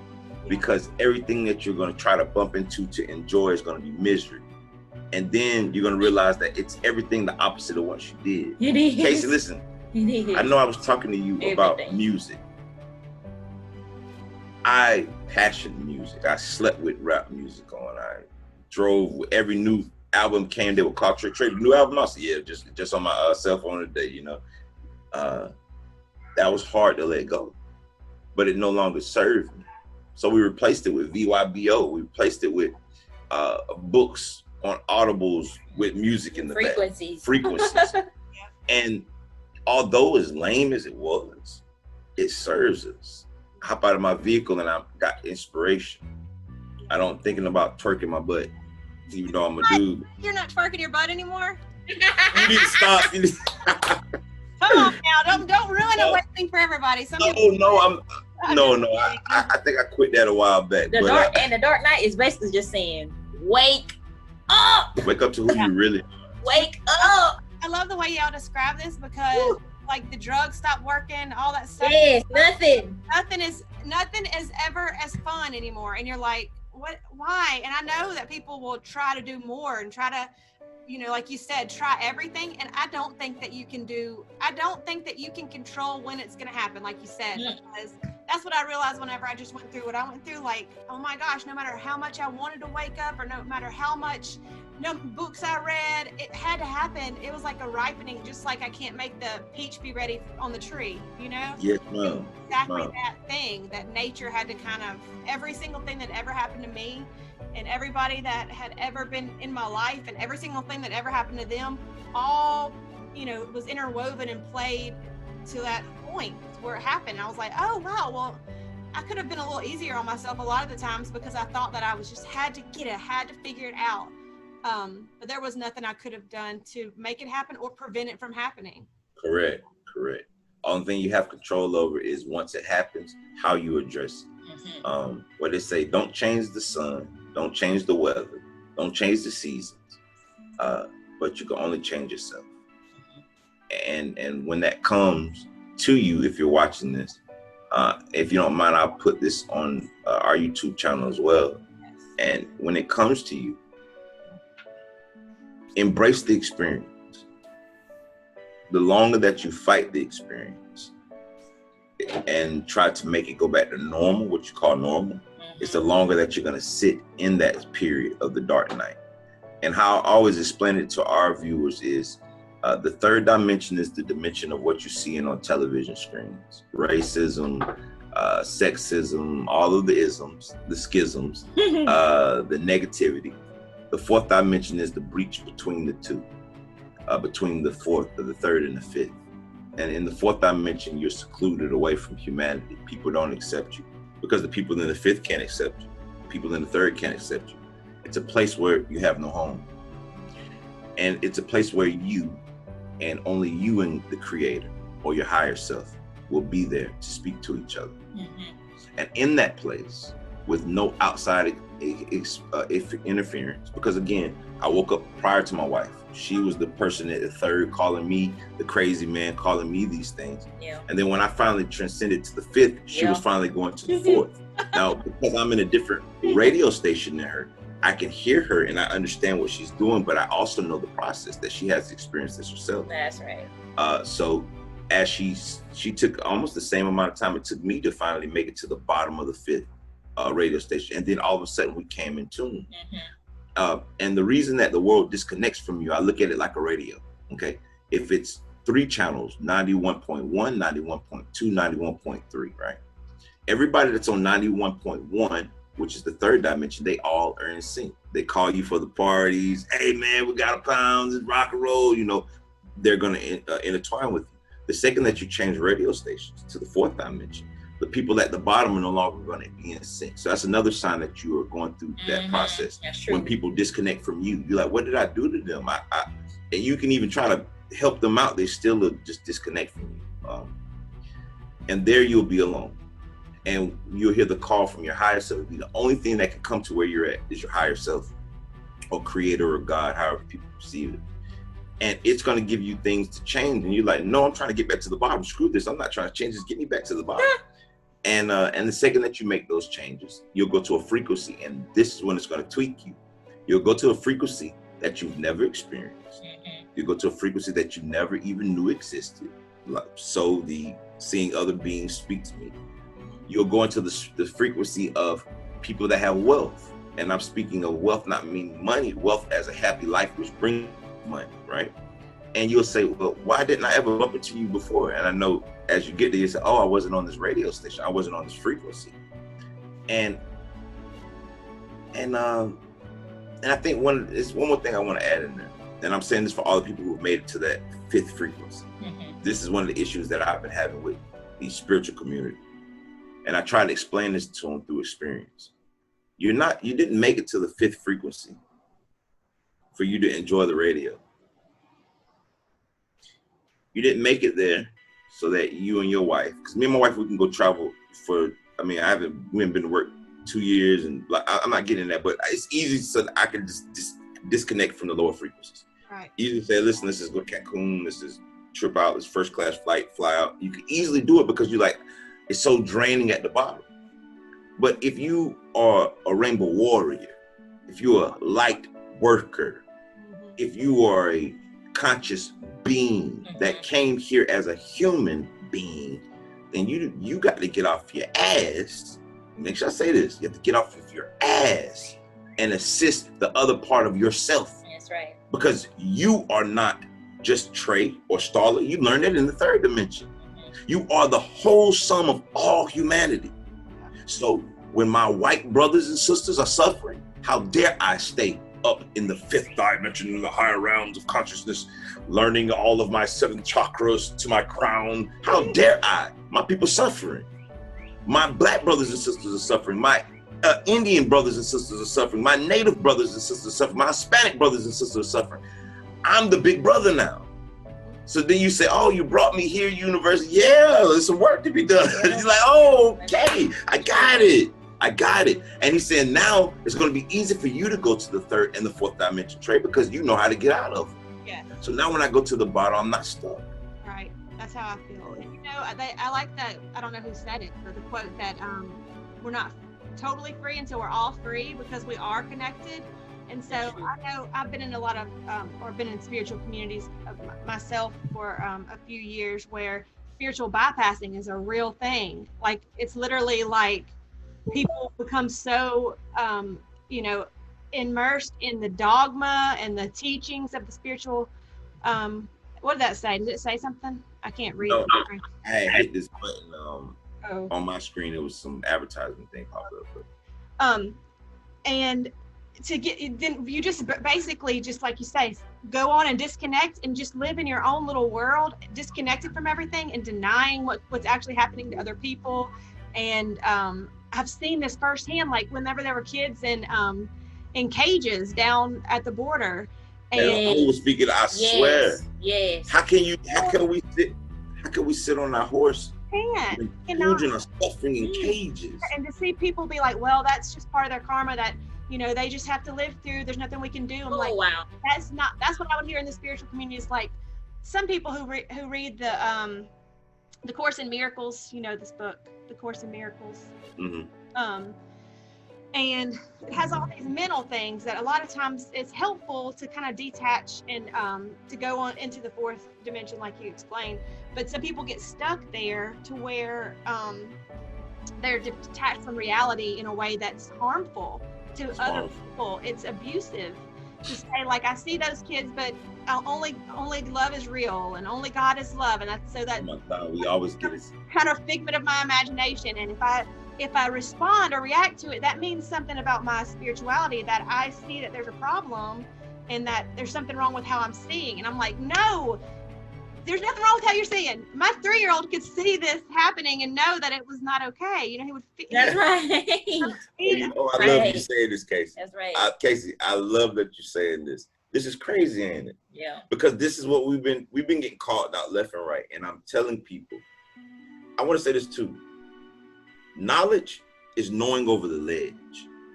Because everything that you're going to try to bump into to enjoy is going to be misery. And then you're going to realize that it's everything the opposite of what you did. It is. Casey, listen, I know I was talking to you about music. I passioned music. I slept with rap music on. I drove every new album came, they would call Trade the new album. I said, yeah, just on my cell phone today, you know. That was hard to let go, but it no longer served me. So we replaced it with VYBO. We replaced it with books on audibles with music in the back. Frequencies. And although as lame as it was, it serves us. I hop out of my vehicle and I got inspiration. I don't thinking about twerking my butt, even though I'm a dude. You're not twerking your butt anymore? You need to stop. Come on now, don't ruin a wet thing for everybody. I think I quit that a while back. The dark night is basically just saying, wake up. Wake up to who you really are. Wake up. I love the way y'all describe this because like the drugs stop working, all that stuff. Yes, nothing is ever as fun anymore. And you're like, what, why? And I know that people will try to do more and try to, you know, like you said, try everything. And I don't think that you can control when it's going to happen, like you said, because that's what I realized whenever I just went through what I went through. Like, oh my gosh, no matter how much I wanted to wake up or no matter how much books I read, it had to happen. It was like a ripening, just like I can't make the peach be ready on the tree, you know? Yes, ma'am. Exactly that thing that nature had to kind of, every single thing that ever happened to me and everybody that had ever been in my life and every single thing that ever happened to them, all, you know, was interwoven and played to that point where it happened. I was like, oh wow, well, I could have been a little easier on myself a lot of the times because I thought that I was just had to figure it out. But there was nothing I could have done to make it happen or prevent it from happening. Correct. Only thing you have control over is once it happens, how you address it. What they say, don't change the sun, don't change the weather, don't change the seasons, but you can only change yourself. And when that comes to you, if you're watching this, if you don't mind, I'll put this on our YouTube channel as well. And when it comes to you, embrace the experience. The longer that you fight the experience and try to make it go back to normal, what you call normal, it's the longer that you're going to sit in that period of the dark night. And how I always explain it to our viewers is the third dimension is the dimension of what you're seeing on television screens. Racism, sexism, all of the isms, the schisms, the negativity. The fourth dimension is the breach between the two, between the fourth, the third, and the fifth. And in the fourth dimension, you're secluded away from humanity. People don't accept you because the people in the fifth can't accept you. People in the third can't accept you. It's a place where you have no home. And it's a place where you and only you and the creator or your higher self will be there to speak to each other. Mhm. And in that place, with no outside interference, because again, I woke up prior to my wife. She was the person at the third calling me the crazy man, calling me these things. Yeah. And then when I finally transcended to the fifth, she was finally going to the fourth. Now, because I'm in a different radio station than her, I can hear her and I understand what she's doing, but I also know the process that she has experienced this herself. That's right. So as she took almost the same amount of time it took me to finally make it to the bottom of the fifth radio station, and then all of a sudden we came in tune. And the reason that the world disconnects from you, I look at it like a radio. Okay, if it's 3 channels, 91.1, 91.2, 91.3, right? Everybody that's on 91.1, which is the third dimension, they all are in sync. They call you for the parties. Hey man, we got a pound, it's rock and roll. You know, they're gonna intertwine with you. The second that you change radio stations to the fourth dimension, the people at the bottom are no longer going to be in sync. So that's another sign that you are going through that process. That's true. When people disconnect from you, you're like, what did I do to them? And you can even try to help them out. They still just disconnect from you. And there you'll be alone. And you'll hear the call from your higher self. The only thing that can come to where you're at is your higher self or creator or God, however people perceive it. And it's going to give you things to change. And you're like, no, I'm trying to get back to the bottom. Screw this. I'm not trying to change this. Get me back to the bottom. And the second that you make those changes, you'll go to a frequency. And this is when it's going to tweak you. You'll go to a frequency that you've never experienced. You'll go to a frequency that you never even knew existed. So the seeing other beings speak to me. You'll go into the frequency of people that have wealth. And I'm speaking of wealth, not meaning money, wealth as a happy life, which brings money, right? And you'll say, well, why didn't I ever bump into you before? And I know as you get there, you say, oh, I wasn't on this radio station. I wasn't on this frequency. And I think one more thing I want to add in there. And I'm saying this for all the people who have made it to that fifth frequency. This is one of the issues that I've been having with the spiritual community. And I try to explain this to them through experience. You didn't make it to the fifth frequency for you to enjoy the radio. You didn't make it there so that you and your wife, because me and my wife, we can go travel we haven't been to work 2 years, and I'm not getting that, but it's easy so that I can just disconnect from the lower frequencies. Right. Easy to say, listen, let's just go to Cancun, let's just trip out, this first class flight, fly out. You can easily do it because you're like, it's so draining at the bottom. But if you are a rainbow warrior, if you're a light worker, if you are a conscious being that came here as a human being, then you got to get off your ass. Make sure I say this. You have to get off of your ass and assist the other part of yourself. That's right. Because you are not just Trey or Starla. You learned it in the third dimension. You are the whole sum of all humanity. So when my white brothers and sisters are suffering, how dare I stay up in the fifth dimension, in the higher realms of consciousness, learning all of my 7 chakras to my crown? How dare I? My people suffering. My black brothers and sisters are suffering. My Indian brothers and sisters are suffering. My native brothers and sisters are suffering. My Hispanic brothers and sisters are suffering. I'm the big brother now. So then you say, oh, you brought me here, university. Yeah, there's some work to be done. He's like, oh, okay, I got it. And he's saying now it's going to be easy for you to go to the third and the fourth dimension, Trey, because you know how to get out of it. Yeah. So now when I go to the bottom, I'm not stuck. Right. That's how I feel. And I like that. I don't know who said it, but the quote that we're not totally free until we're all free, because we are connected. And so I know I've been in a lot of, or been in spiritual communities myself for a few years, where spiritual bypassing is a real thing. Like, it's literally like people become so, immersed in the dogma and the teachings of the spiritual. What did that say? Did it say something? I can't read it. I hit this button on my screen. It was some advertisement thing popped up. And to get, then you just basically, just like you say, go on and disconnect and just live in your own little world, disconnected from everything and denying what's actually happening to other people. And I've seen this firsthand, like whenever there were kids in cages down at the border. And I was speaking, I swear. Yes. How can we sit on our horse can't. The You know, children are suffering in cages. and to see people be like, well, that's just part of their karma that, you know, they just have to live through. There's nothing we can do. I'm like, wow. that's what I would hear in the spiritual community is like some people who read the Course in Miracles, you know, this book, The Course in Miracles. Mm-hmm. And it has all these mental things that a lot of times it's helpful to kind of detach and to go on into the fourth dimension like you explained. But some people get stuck there to where they're detached from reality in a way that's harmful to other people. It's abusive to say like, I see those kids, but only love is real and only God is love. And that's so that we always get it. Kind of figment of my imagination. And if I respond or react to it, that means something about my spirituality, that I see that there's a problem and that there's something wrong with how I'm seeing. And I'm like, no, there's nothing wrong with how you're seeing. My 3-year-old could see this happening and know that it was not okay. You know, he would. That's right. I love you saying this, Casey. That's right. Casey, I love that you're saying this. This is crazy, ain't it? Yeah. Because this is what we've been getting called out left and right. And I'm telling people, I want to say this too. Knowledge is knowing over the ledge.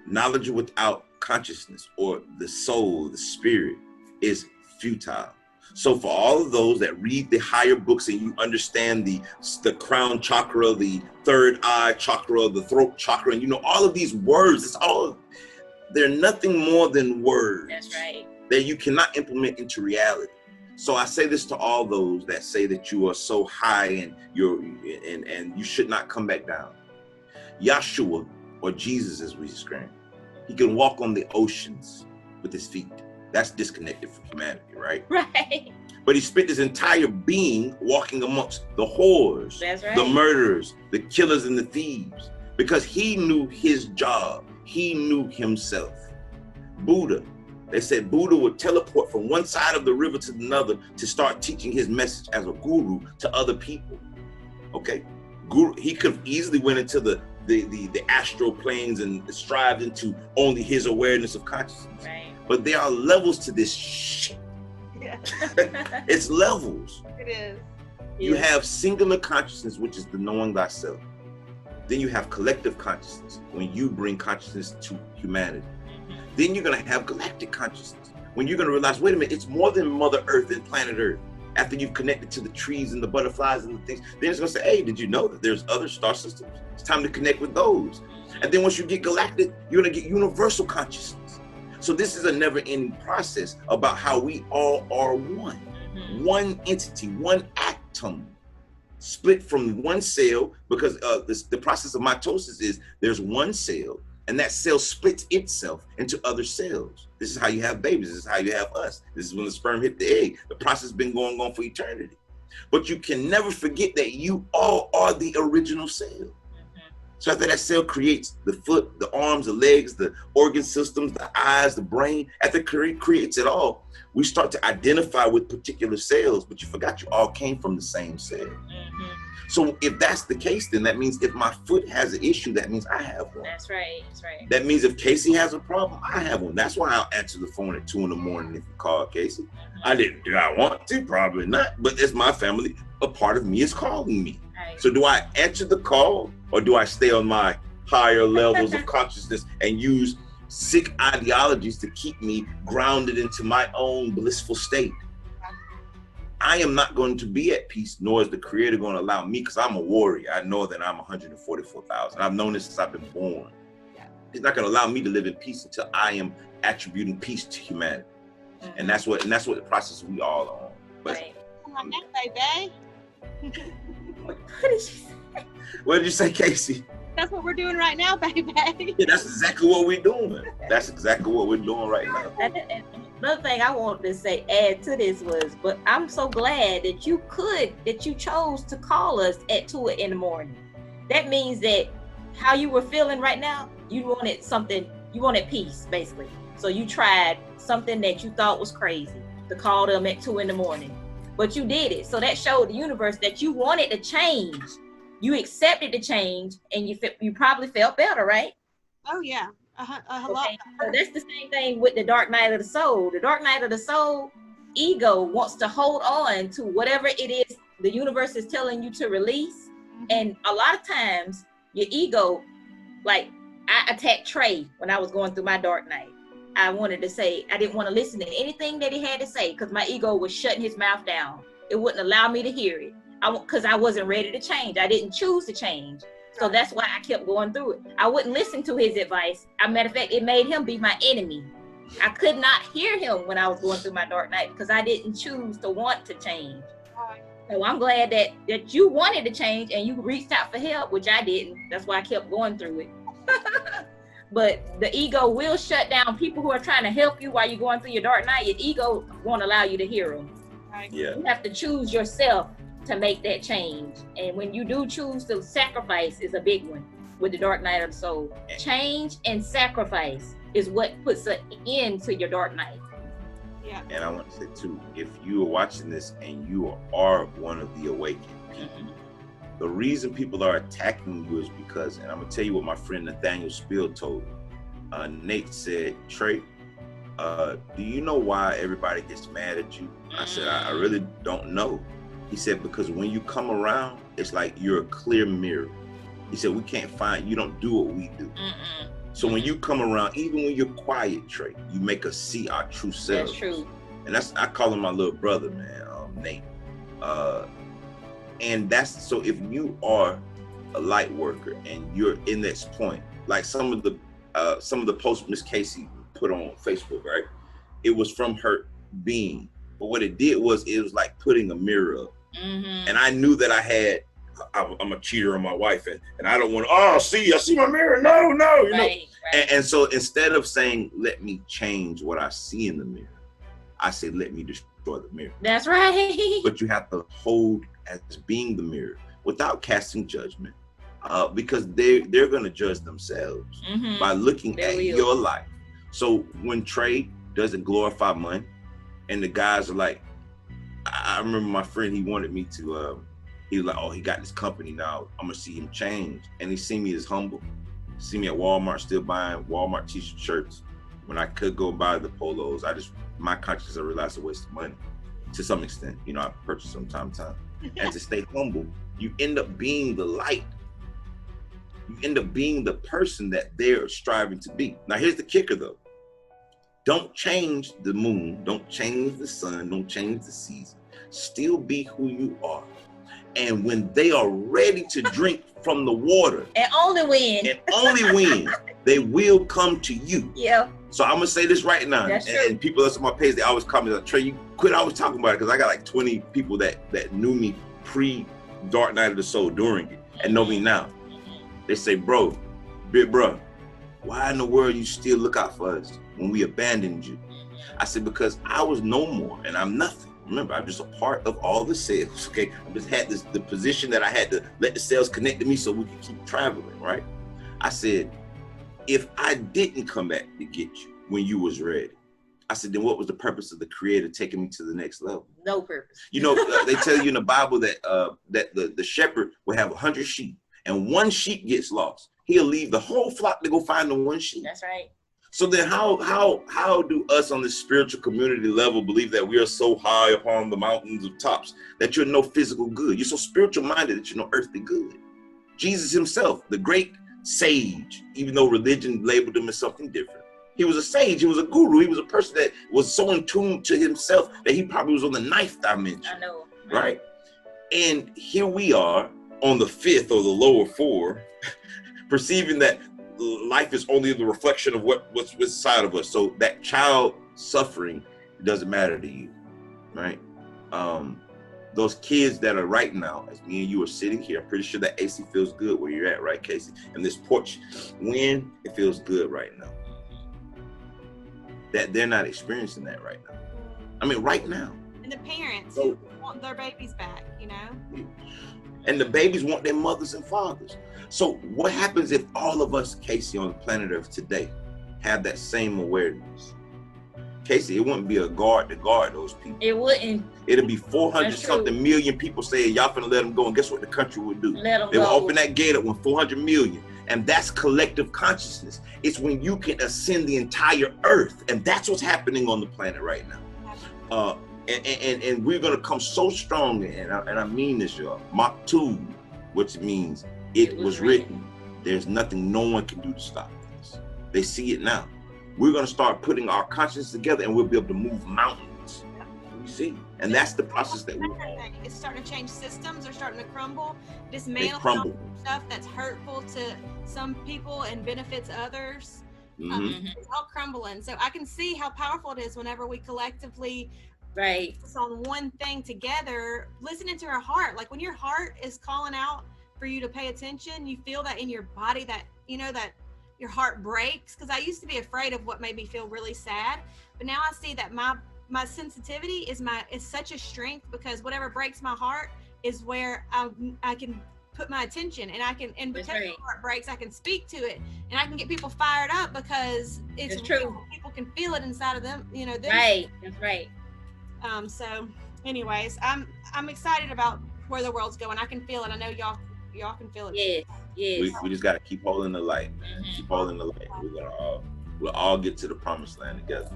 Knowledge without consciousness or the soul, the spirit, is futile. So for all of those that read the higher books and you understand the crown chakra, the third eye chakra, the throat chakra, and you know all of these words, they're nothing more than words. That's right. That you cannot implement into reality. So I say this to all those that say that you are so high and you should not come back down. Yahshua, or Jesus as we scream, he can walk on the oceans with his feet. That's disconnected from humanity, right? Right. But he spent his entire being walking amongst the whores, that's right, the murderers, the killers, and the thieves, because he knew his job. He knew himself. Buddha, they said Buddha would teleport from one side of the river to another to start teaching his message as a guru to other people. Okay, guru, he could have easily went into the astral planes and strived into only his awareness of consciousness. right. But there are levels to this shit. Yeah. It's levels. It is. You have singular consciousness, which is the knowing thyself. Then you have collective consciousness, when you bring consciousness to humanity. Then you're going to have galactic consciousness, when you're going to realize, wait a minute, it's more than Mother Earth and planet Earth. After you've connected to the trees and the butterflies and the things, then it's going to say, hey, did you know that there's other star systems? It's time to connect with those. And then once you get galactic, you're going to get universal consciousness. So this is a never-ending process about how we all are one. One entity, one atom, split from one cell, because the process of mitosis is there's one cell, and that cell splits itself into other cells. This is how you have babies. This is how you have us. This is when the sperm hit the egg. The process has been going on for eternity. But you can never forget that you all are the original cell. So after that cell creates the foot, the arms, the legs, the organ systems, the eyes, the brain, after it creates it all, we start to identify with particular cells, but you forgot you all came from the same cell. So if that's the case, then that means if my foot has an issue, that means I have one. That's right. That's right. That means if Casey has a problem, I have one. That's why I'll answer the phone at 2 in the morning if you call Casey. Do I want to? Probably not, but it's my family. A part of me is calling me. Right. So do I answer the call, or do I stay on my higher levels of consciousness and use sick ideologies to keep me grounded into my own blissful state? I am not going to be at peace, nor is the Creator going to allow me, because I'm a warrior. I know that I'm 144,000. I've known this since I've been born. He's not going to allow me to live in peace until I am attributing peace to humanity. And that's what the process we all are on. But right. Come on now, baby. What did you say? What did you say, Casey? That's what we're doing right now, baby. Yeah, that's exactly what we're doing. That's exactly what we're doing right now. And another thing I wanted to say, add to this was, but I'm so glad that you chose to call us at 2 in the morning. That means that how you were feeling right now, you wanted peace, basically. So you tried something that you thought was crazy to call them at 2 in the morning. But you did it. So that showed the universe that you wanted to change. You accepted the change, and you probably felt better, right? Oh yeah. Okay. So that's the same thing with the dark night of the soul. The dark night of the soul, ego wants to hold on to whatever it is the universe is telling you to release, And a lot of times your ego, like I attacked Trey when I was going through my dark night. I wanted to say, I didn't want to listen to anything that he had to say because my ego was shutting his mouth down. It wouldn't allow me to hear it because I wasn't ready to change. I didn't choose to change. So that's why I kept going through it. I wouldn't listen to his advice. As a matter of fact, it made him be my enemy. I could not hear him when I was going through my dark night because I didn't choose to want to change. So I'm glad that you wanted to change and you reached out for help, which I didn't. That's why I kept going through it. But the ego will shut down people who are trying to help you while you're going through your dark night. Your ego won't allow you to hear them. Yeah. You have to choose yourself to make that change. And when you do choose to sacrifice is a big one with the dark night of the soul. Change and sacrifice is what puts an end to your dark night. Yeah. And I want to say too, if you are watching this and you are one of the awakened people, the reason people are attacking you is because, and I'm gonna tell you what my friend Nathaniel Spiel told me. Nate said, Trey, do you know why everybody gets mad at you? I said, I really don't know. He said, because when you come around, it's like you're a clear mirror. He said, we can't find, you don't do what we do. So when you come around, even when you're quiet, Trey, you make us see our true selves. That's true. And I call him my little brother, man, Nate. And that's, so if you are a light worker and you're in this point, like some of the posts Miss Casey put on Facebook, right? It was from her being. But what it did was, it was like putting a mirror up. And I knew that I'm a cheater on my wife, and I don't want to, I see my mirror. No, you know. Right. And so instead of saying, let me change what I see in the mirror, I say, let me destroy the mirror. That's right. But you have to hold as being the mirror without casting judgment, because they're going to judge themselves by looking at your life. So when Trey doesn't glorify money, and the guys are like, I remember my friend, he wanted me to, he was like, oh, he got this company now, I'm gonna see him change. And he see me as humble. See me at Walmart still buying Walmart t-shirt shirts when I could go buy the polos. My conscience, I realized, it's a waste of money to some extent. You know, I purchase from time to time. And to stay humble, you end up being the light. You end up being the person that they're striving to be. Now, here's the kicker though. Don't change the moon, don't change the sun, don't change the season. Still be who you are. And when they are ready to drink from the water, and only when they will come to you. Yeah. So I'm gonna say this right now. That's true. And people that's on my page, they always comment like, Trey, you quit always talking about it, because I got like 20 people that knew me pre Dark Night of the Soul during it and know me now. They say, bro, big bro, why in the world you still look out for us when we abandoned you? I said, because I was no more and I'm nothing. Remember, I'm just a part of all the sales, okay? I just had the position that I had to let the sales connect to me so we could keep traveling, right? I said, if I didn't come back to get you when you was ready, I said, then what was the purpose of the Creator taking me to the next level? No purpose. You know, they tell you in the Bible that the shepherd will have 100 sheep, and one sheep gets lost. He'll leave the whole flock to go find the one sheep. That's right. So then how do us on this spiritual community level believe that we are so high upon the mountains of tops that you're no physical good? You're so spiritual minded that you're no earthly good. Jesus himself, the great sage, even though religion labeled him as something different, he was a sage, he was a guru, he was a person that was so in tune to himself that he probably was on the 9th dimension. I know. Right? And here we are on the 5th or the lower 4, perceiving that life is only the reflection of what's inside of us. So that child suffering doesn't matter to you, right? Those kids that are right now, as me and you are sitting here, I'm pretty sure that AC feels good where you're at, right, Casey? And this porch wind, it feels good right now. That they're not experiencing that right now. I mean, right now. And the parents who want their babies back, you know? And the babies want their mothers and fathers. So what happens if all of us, Casey, on the planet Earth today have that same awareness? Casey, it wouldn't be a guard to guard those people. It wouldn't. It'll be 400 something million people saying, y'all finna let them go, and guess what the country would do? Let them They go. will open that gate up with 400 million. And that's collective consciousness. It's when you can ascend the entire earth. And that's what's happening on the planet right now. And we're gonna come so strong, and I mean this, y'all. Mach 2 which means it was written. There's nothing no one can do to stop this. They see it now. We're going to start putting our conscience together, and we'll be able to move mountains. You see, and that's the process that we're on. It's starting to change. Systems are starting to crumble. Dismantle stuff that's hurtful to some people and benefits others. It's all crumbling. So I can see how powerful it is whenever we collectively focus on one thing together, listening to our heart. Like when your heart is calling out for you to pay attention, you feel that in your body, that you know that your heart breaks. Because I used to be afraid of what made me feel really sad, but now I see that my sensitivity is such a strength, because whatever breaks my heart is where I can put my attention, and I can, and because my heart breaks, I can speak to it, and I can get people fired up because it's true. People can feel it inside of them, you know. Right. That's right. So anyways, I'm excited about where the world's going. I can feel it. I know y'all can feel it. Yes. We just got to keep holding the light. Keep holding the light. We'll all get to the promised land together.